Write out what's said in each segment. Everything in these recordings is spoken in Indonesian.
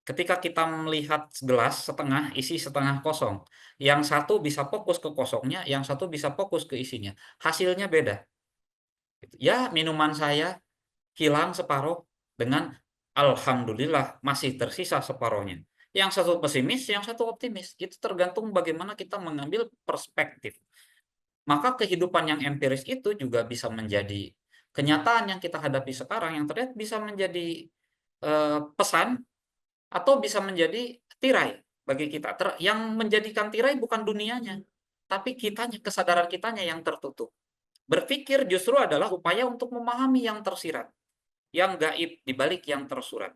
Ketika kita melihat gelas setengah isi setengah kosong, yang satu bisa fokus ke kosongnya, yang satu bisa fokus ke isinya. Hasilnya beda. Ya, minuman saya hilang separuh dengan alhamdulillah masih tersisa separuhnya. Yang satu pesimis, yang satu optimis. Itu tergantung bagaimana kita mengambil perspektif. Maka kehidupan yang empiris itu juga bisa menjadi kenyataan yang kita hadapi sekarang yang terlihat bisa menjadi pesan atau bisa menjadi tirai bagi kita. Yang menjadikan tirai bukan dunianya, tapi kitanya, kesadaran kitanya yang tertutup. Berpikir justru adalah upaya untuk memahami yang tersirat, yang gaib di balik yang tersurat.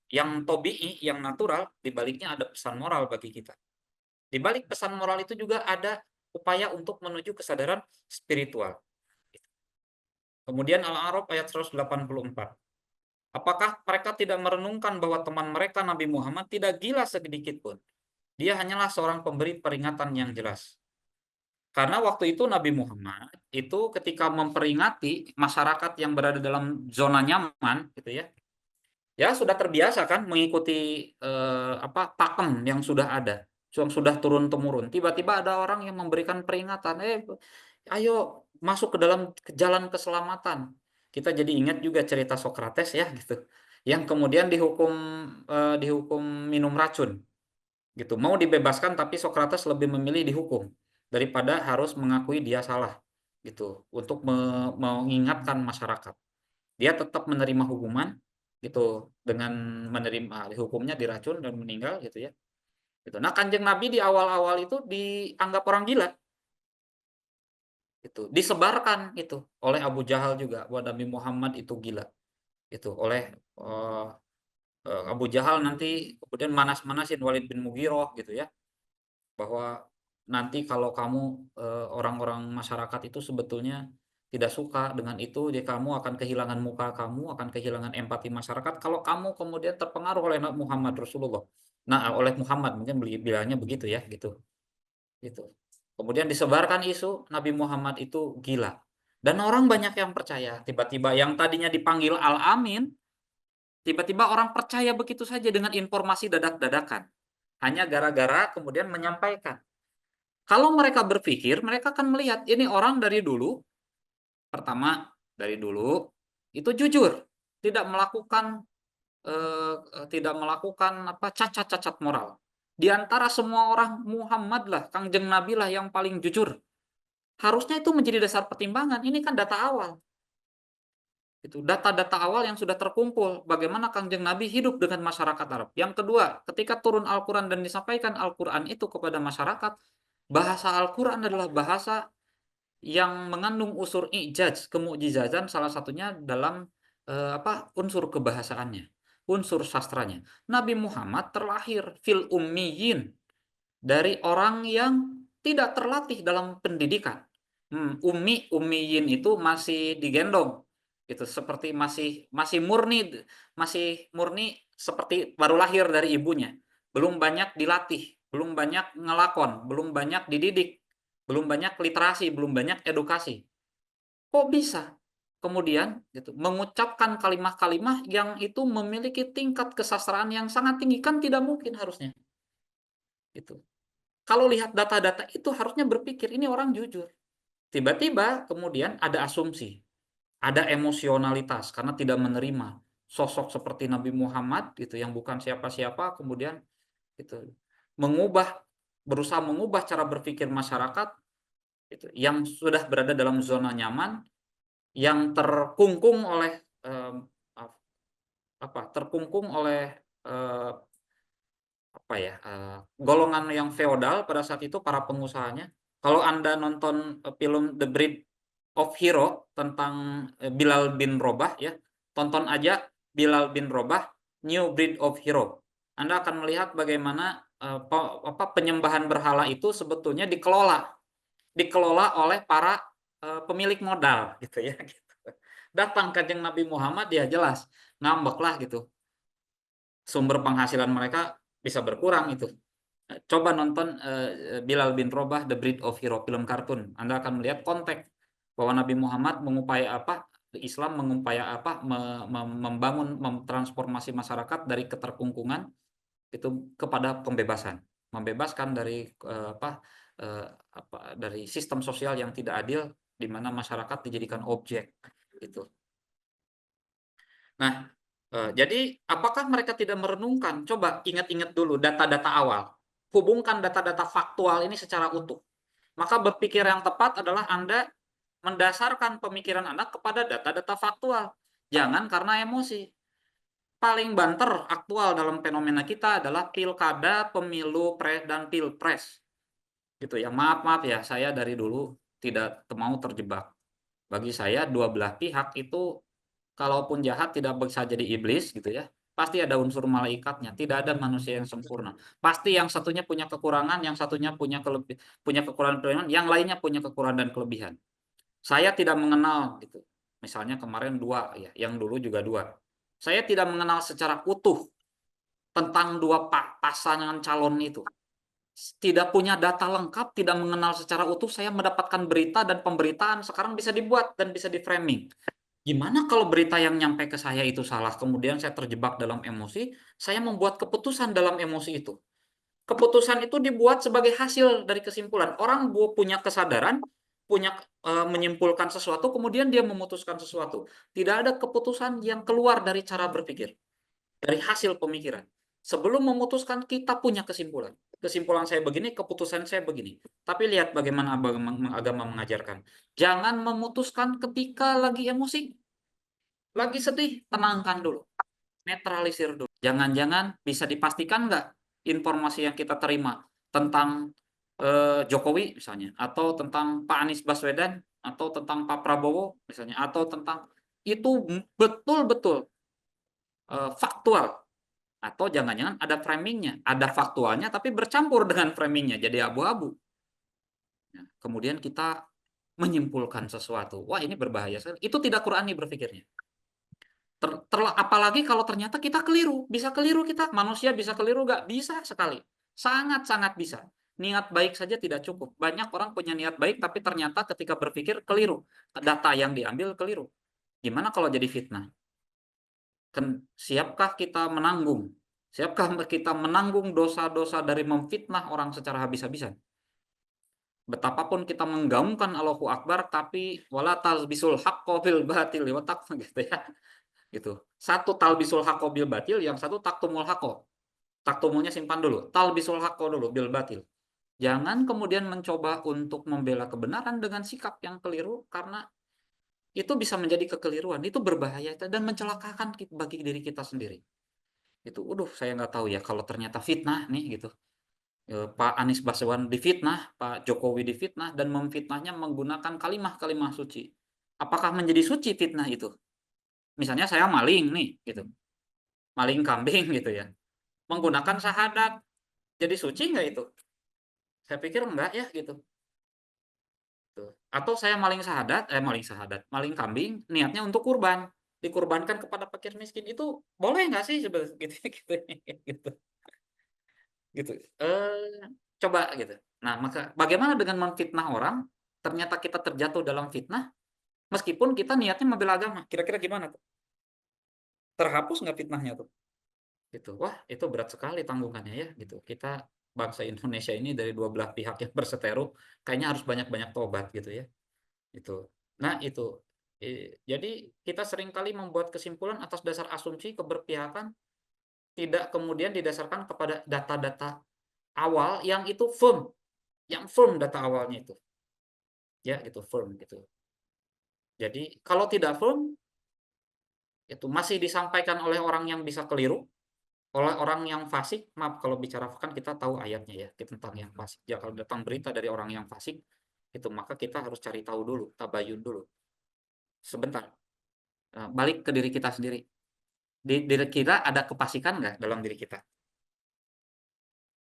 Yang tobi'i, yang natural, di baliknya ada pesan moral bagi kita. Di balik pesan moral itu juga ada upaya untuk menuju kesadaran spiritual. Kemudian Al-A'raf ayat 184. Apakah mereka tidak merenungkan bahwa teman mereka Nabi Muhammad tidak gila sedikit pun? Dia hanyalah seorang pemberi peringatan yang jelas. Karena waktu itu Nabi Muhammad itu ketika memperingati masyarakat yang berada dalam zona nyaman, gitu ya, ya sudah terbiasa kan mengikuti pakem yang sudah ada, yang sudah turun temurun. Tiba-tiba ada orang yang memberikan peringatan, ayo masuk ke dalam jalan keselamatan. Kita jadi ingat juga cerita Sokrates ya gitu, yang kemudian dihukum minum racun gitu. Mau dibebaskan tapi Sokrates lebih memilih dihukum daripada harus mengakui dia salah gitu untuk mengingatkan masyarakat. Dia tetap menerima hukuman gitu dengan menerima hukumnya diracun dan meninggal gitu ya. Gitu. Nah, Kanjeng Nabi di awal-awal itu dianggap orang gila. Itu disebarkan itu oleh Abu Jahal juga bahwa Nabi Muhammad itu gila. Itu oleh uh, Abu Jahal nanti kemudian manas-manasin Walid bin Mughirah gitu ya. Bahwa nanti kalau kamu orang-orang masyarakat itu sebetulnya tidak suka dengan itu, jadi kamu akan kehilangan muka kamu, akan kehilangan empati masyarakat kalau kamu kemudian terpengaruh oleh Muhammad Rasulullah. Nah, oleh Muhammad mungkin bilangnya begitu ya, gitu. Gitu. Kemudian disebarkan isu Nabi Muhammad itu gila. Dan orang banyak yang percaya. Tiba-tiba yang tadinya dipanggil Al-Amin, tiba-tiba orang percaya begitu saja dengan informasi dadak-dadakan. Hanya gara-gara kemudian menyampaikan. Kalau mereka berpikir, mereka akan melihat ini orang dari dulu, pertama dari dulu itu jujur, tidak melakukan apa cacat-cacat moral. Di antara semua orang Muhammad lah, Kangjeng Nabi lah yang paling jujur. Harusnya itu menjadi dasar pertimbangan. Ini kan data awal. Itu data-data awal yang sudah terkumpul bagaimana Kangjeng Nabi hidup dengan masyarakat Arab. Yang kedua, ketika turun Al-Qur'an dan disampaikan Al-Qur'an itu kepada masyarakat, bahasa Al-Qur'an adalah bahasa yang mengandung unsur ijaz, kemukjizatan salah satunya dalam unsur kebahasaannya, unsur sastranya. Nabi Muhammad terlahir fil ummiyin dari orang yang tidak terlatih dalam pendidikan. Ummiyin itu masih digendong, itu seperti masih masih murni seperti baru lahir dari ibunya, belum banyak dilatih, belum banyak ngelakon, belum banyak dididik, belum banyak literasi, belum banyak edukasi. Kok bisa kemudian gitu mengucapkan kalimat-kalimat yang itu memiliki tingkat kesastraan yang sangat tinggi? Kan tidak mungkin harusnya gitu. Kalau lihat data-data itu harusnya berpikir ini orang jujur. Tiba-tiba kemudian ada asumsi, ada emosionalitas karena tidak menerima sosok seperti Nabi Muhammad gitu yang bukan siapa-siapa, kemudian itu mengubah berusaha mengubah cara berpikir masyarakat itu yang sudah berada dalam zona nyaman, yang terkungkung oleh terkungkung oleh eh, golongan yang feodal pada saat itu, para pengusahanya. Kalau Anda nonton film The Breed of Hero tentang Bilal bin Robah ya, tonton aja Bilal bin Robah New Breed of Hero. Anda akan melihat bagaimana penyembahan berhala itu sebetulnya dikelola oleh para pemilik modal gitu ya. Gitu. Datang Kanjeng Nabi Muhammad ya jelas ngambek lah gitu. Sumber penghasilan mereka bisa berkurang itu. Coba nonton Bilal bin Robah The Breed of Hero, film kartun. Anda akan melihat konteks bahwa Nabi Muhammad Islam membangun transformasi masyarakat dari keterkungkungan itu kepada pembebasan, membebaskan dari dari sistem sosial yang tidak adil di mana masyarakat dijadikan objek gitu. Nah, jadi apakah mereka tidak merenungkan? Coba ingat-ingat dulu data-data awal. Hubungkan data-data faktual ini secara utuh. Maka berpikir yang tepat adalah Anda mendasarkan pemikiran Anda kepada data-data faktual. Jangan karena emosi. Paling banter aktual dalam fenomena kita adalah pilkada, pemilu, dan pilpres. Gitu ya. Maaf ya, saya dari dulu tidak mau terjebak. Bagi saya dua belah pihak itu kalaupun jahat tidak bisa jadi iblis gitu ya. Pasti ada unsur malaikatnya. Tidak ada manusia yang sempurna. Pasti yang satunya punya kekurangan, yang satunya punya kekurangan, yang lainnya punya kekurangan dan kelebihan. Saya tidak mengenal gitu. Misalnya kemarin dua ya, yang dulu juga dua. Saya tidak mengenal secara utuh tentang dua pasangan calon itu. Tidak punya data lengkap, tidak mengenal secara utuh, saya mendapatkan berita dan pemberitaan sekarang bisa dibuat dan bisa di framing. Gimana kalau berita yang nyampe ke saya itu salah, kemudian saya terjebak dalam emosi, saya membuat keputusan dalam emosi itu. Keputusan itu dibuat sebagai hasil dari kesimpulan. Orang punya kesadaran, punya menyimpulkan sesuatu, kemudian dia memutuskan sesuatu. Tidak ada keputusan yang keluar dari cara berpikir, dari hasil pemikiran. Sebelum memutuskan, kita punya kesimpulan. Kesimpulan saya begini, keputusan saya begini. Tapi lihat bagaimana agama mengajarkan. Jangan memutuskan ketika lagi emosi. Lagi sedih, tenangkan dulu. Netralisir dulu. Jangan-jangan bisa dipastikan nggak informasi yang kita terima tentang Jokowi misalnya, atau tentang Pak Anies Baswedan, atau tentang Pak Prabowo misalnya, atau tentang itu betul-betul faktual. Atau jangan-jangan ada framingnya, ada faktualnya tapi bercampur dengan framingnya, jadi abu-abu. Nah, kemudian kita menyimpulkan sesuatu. Wah, ini berbahaya sekali. Itu tidak Qurani berpikirnya. Apalagi kalau ternyata kita keliru. Bisa keliru kita. Manusia bisa keliru nggak? Bisa sekali. Sangat-sangat bisa. Niat baik saja tidak cukup. Banyak orang punya niat baik tapi ternyata ketika berpikir keliru. Data yang diambil keliru. Gimana kalau jadi fitnah? Siapkah kita menanggung? Siapkah kita menanggung dosa-dosa dari memfitnah orang secara habis-habisan? Betapapun kita menggaungkan Allahu Akbar, tapi wala talbisul haqqo bil batil gitu ya. Gitu. Satu talbisul haqqo bil batil, yang satu taktumul haqqo. Taktumulnya simpan dulu. Talbisul haqqo dulu bil batil. Jangan kemudian mencoba untuk membela kebenaran dengan sikap yang keliru, karena itu bisa menjadi kekeliruan. Itu berbahaya dan mencelakakan bagi diri kita sendiri. Itu, saya nggak tahu ya kalau ternyata fitnah nih gitu. Pak Anies Baswedan difitnah, Pak Jokowi difitnah, dan memfitnahnya menggunakan kalimah-kalimah suci. Apakah menjadi suci fitnah itu? Misalnya saya maling nih, gitu, maling kambing gitu ya, menggunakan syahadat, jadi suci nggak itu? Saya pikir enggak ya gitu. Atau saya maling kambing, niatnya untuk kurban, dikurbankan kepada fakir miskin, itu boleh nggak sih sebenarnya gitu, gitu. Gitu. Coba gitu. Nah, maka bagaimana dengan memfitnah orang? Ternyata kita terjatuh dalam fitnah, meskipun kita niatnya membela agama. Kira-kira gimana tuh? Terhapus nggak fitnahnya tuh? Gitu. Wah, itu berat sekali tanggungannya ya. Gitu. Kita bangsa Indonesia ini dari dua belah pihak yang berseteru, kayaknya harus banyak-banyak tobat gitu ya. Itu. Nah, itu. Jadi kita seringkali membuat kesimpulan atas dasar asumsi keberpihakan, tidak kemudian didasarkan kepada data-data awal yang firm data awalnya itu, ya itu firm gitu. Jadi kalau tidak firm, itu masih disampaikan oleh orang yang bisa keliru, oleh orang yang fasik. Maaf, kalau bicara kan kita tahu ayatnya ya, tentang yang fasik. Ya, kalau datang berita dari orang yang fasik, itu maka kita harus cari tahu dulu, tabayun dulu. Sebentar, balik ke diri kita sendiri. Di diri kita ada kefasikan nggak dalam diri kita?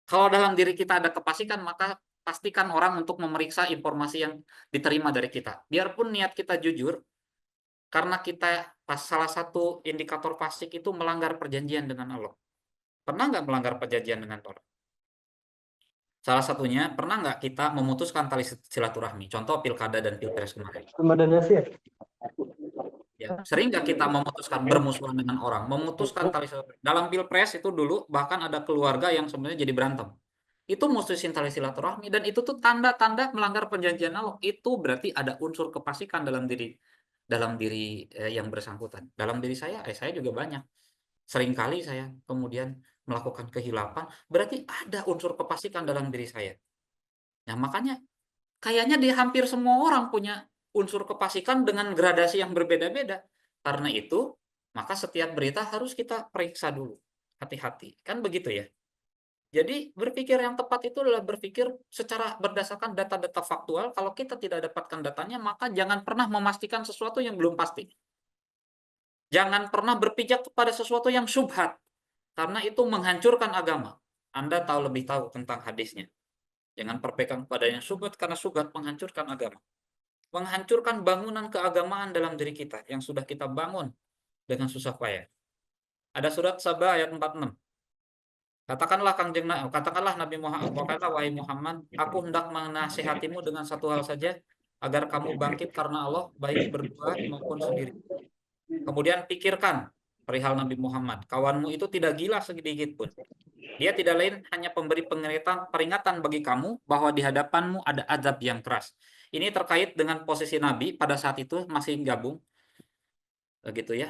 Kalau dalam diri kita ada kefasikan, maka pastikan orang untuk memeriksa informasi yang diterima dari kita. Biarpun niat kita jujur, karena kita salah satu indikator fasik itu melanggar perjanjian dengan Allah. Pernah nggak melanggar perjanjian dengan Allah? Salah satunya, pernah nggak kita memutuskan tali silaturahmi? Contoh pilkada dan pilpres kemarin. Ramadan Nasir. Ya, sering nggak kita memutuskan bermusuhan dengan orang, memutuskan tali silaturahmi. Dalam pilpres itu dulu bahkan ada keluarga yang sebenarnya jadi berantem. Itu mutusin tali silaturahmi dan itu tuh tanda-tanda melanggar perjanjian Allah. Itu berarti ada unsur kefasikan dalam diri yang bersangkutan. Dalam diri saya juga banyak. Seringkali saya kemudian melakukan kehilapan, berarti ada unsur kefasikan dalam diri saya. Nah, makanya kayaknya di hampir semua orang punya unsur kefasikan dengan gradasi yang berbeda-beda. Karena itu, maka setiap berita harus kita periksa dulu. Hati-hati. Kan begitu ya. Jadi berpikir yang tepat itu adalah berpikir secara berdasarkan data-data faktual. Kalau kita tidak dapatkan datanya, maka jangan pernah memastikan sesuatu yang belum pasti. Jangan pernah berpijak kepada sesuatu yang syubhat. Karena itu menghancurkan agama. Anda lebih tahu tentang hadisnya. Jangan berpegang pada yang syubhat karena syubhat menghancurkan agama. Menghancurkan bangunan keagamaan dalam diri kita yang sudah kita bangun dengan susah payah. Ada surat Sabah ayat 46. Katakanlah Nabi Muhammad, berkata, wahai Muhammad, aku hendak menasihatimu dengan satu hal saja, agar kamu bangkit karena Allah, baik berdua maupun sendiri. Kemudian pikirkan perihal Nabi Muhammad, kawanmu itu tidak gila sedikit pun. Dia tidak lain hanya pemberi peringatan bagi kamu bahwa di hadapanmu ada azab yang keras. Ini terkait dengan posisi Nabi pada saat itu masih gabung, gitu ya.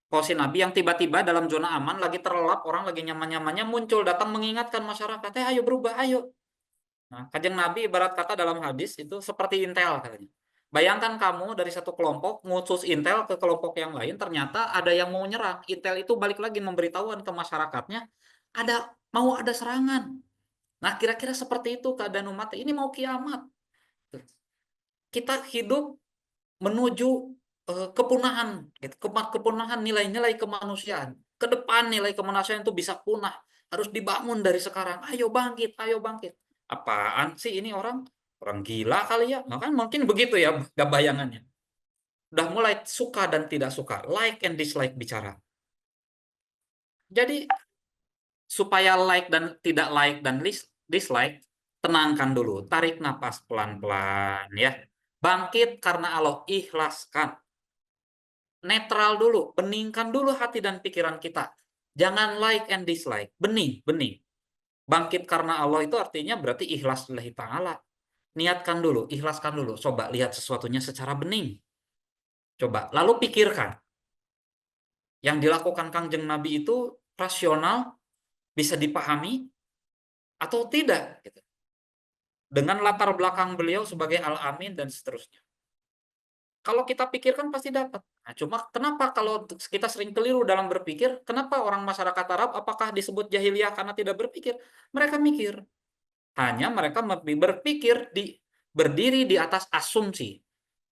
Posisi Nabi yang tiba-tiba dalam zona aman, lagi terlelap, orang lagi nyaman-nyamannya muncul, datang mengingatkan masyarakat, ayo berubah, ayo. Nah, Kanjeng Nabi ibarat kata dalam hadis itu seperti intel katanya. Bayangkan kamu dari satu kelompok ngutus intel ke kelompok yang lain, ternyata ada yang mau nyerang. Intel itu balik lagi memberitahuan ke masyarakatnya, mau ada serangan. Nah, kira-kira seperti itu keadaan umat. Ini mau kiamat. Kita hidup menuju kepunahan, gitu. Kepunahan nilai-nilai kemanusiaan. Ke depan nilai kemanusiaan itu bisa punah. Harus dibangun dari sekarang. Ayo bangkit, ayo bangkit. Apaan sih ini orang? Orang gila kali ya. Nah, kan mungkin begitu ya bayangannya. Udah mulai suka dan tidak suka. Like and dislike bicara. Jadi supaya like dan tidak like dan dislike, tenangkan dulu, tarik napas pelan-pelan ya. Bangkit karena Allah, ikhlaskan. Netral dulu, beningkan dulu hati dan pikiran kita. Jangan like and dislike, bening. Bangkit karena Allah itu artinya berarti ikhlas lillahi ta'ala. Niatkan dulu, ikhlaskan dulu. Coba lihat sesuatunya secara bening. Coba, lalu pikirkan. Yang dilakukan Kangjeng Nabi itu rasional, bisa dipahami, atau tidak gitu. Dengan latar belakang beliau sebagai Al-Amin dan seterusnya. Kalau kita pikirkan pasti dapat. Nah, cuma kenapa kalau kita sering keliru dalam berpikir, kenapa orang masyarakat Arab apakah disebut jahiliyah karena tidak berpikir? Mereka mikir. Hanya mereka berpikir berdiri di atas asumsi.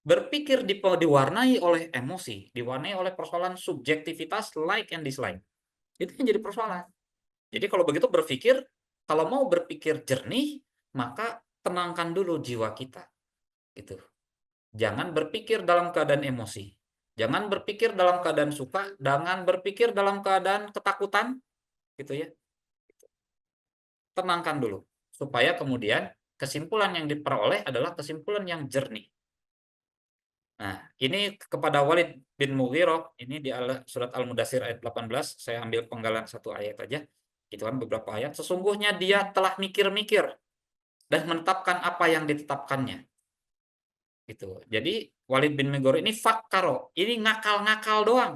Berpikir diwarnai oleh emosi, diwarnai oleh persoalan subjektivitas like and dislike. Itu yang jadi persoalan. Jadi kalau begitu berpikir, kalau mau berpikir jernih, maka tenangkan dulu jiwa kita. Gitu. Jangan berpikir dalam keadaan emosi. Jangan berpikir dalam keadaan suka, jangan berpikir dalam keadaan ketakutan, gitu ya. Tenangkan dulu supaya kemudian kesimpulan yang diperoleh adalah kesimpulan yang jernih. Nah, ini kepada Walid bin Mughirah, ini di surat Al-Mudaththir ayat 18, saya ambil penggalan satu ayat aja. Itu kan beberapa ayat. Sesungguhnya dia telah mikir-mikir dan menetapkan apa yang ditetapkannya. Gitu. Jadi Walid bin Mughirah ini fakkaro, ini ngakal-ngakal doang.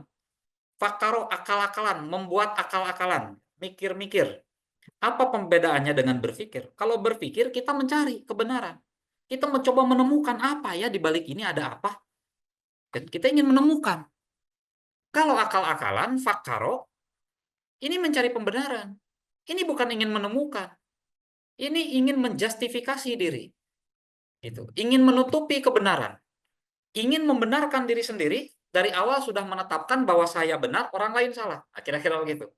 Fakkaro akal-akalan, membuat akal-akalan, mikir-mikir. Apa pembedaannya dengan berpikir? Kalau berpikir kita mencari kebenaran. Kita mencoba menemukan apa ya di balik ini ada apa? Dan kita ingin menemukan. Kalau akal-akalan, fakkaro, ini mencari pembenaran. Ini bukan ingin menemukan. Ini ingin menjustifikasi diri. Gitu. Ingin menutupi kebenaran. Ingin membenarkan diri sendiri, dari awal sudah menetapkan bahwa saya benar, orang lain salah. Nah, kira-kira begitu.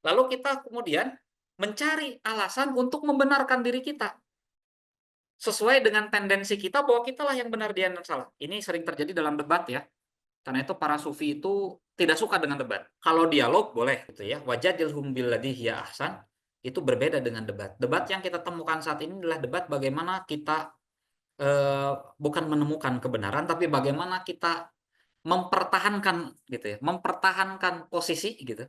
Lalu kita kemudian mencari alasan untuk membenarkan diri kita. Sesuai dengan tendensi kita bahwa kitalah yang benar, dia yang salah. Ini sering terjadi dalam debat ya. Karena itu para sufi itu tidak suka dengan debat. Kalau dialog boleh gitu ya. Wajadilhum billadzi hiya ahsan, itu berbeda dengan debat. Debat yang kita temukan saat ini adalah debat bagaimana kita bukan menemukan kebenaran, tapi bagaimana kita mempertahankan gitu ya, mempertahankan posisi gitu,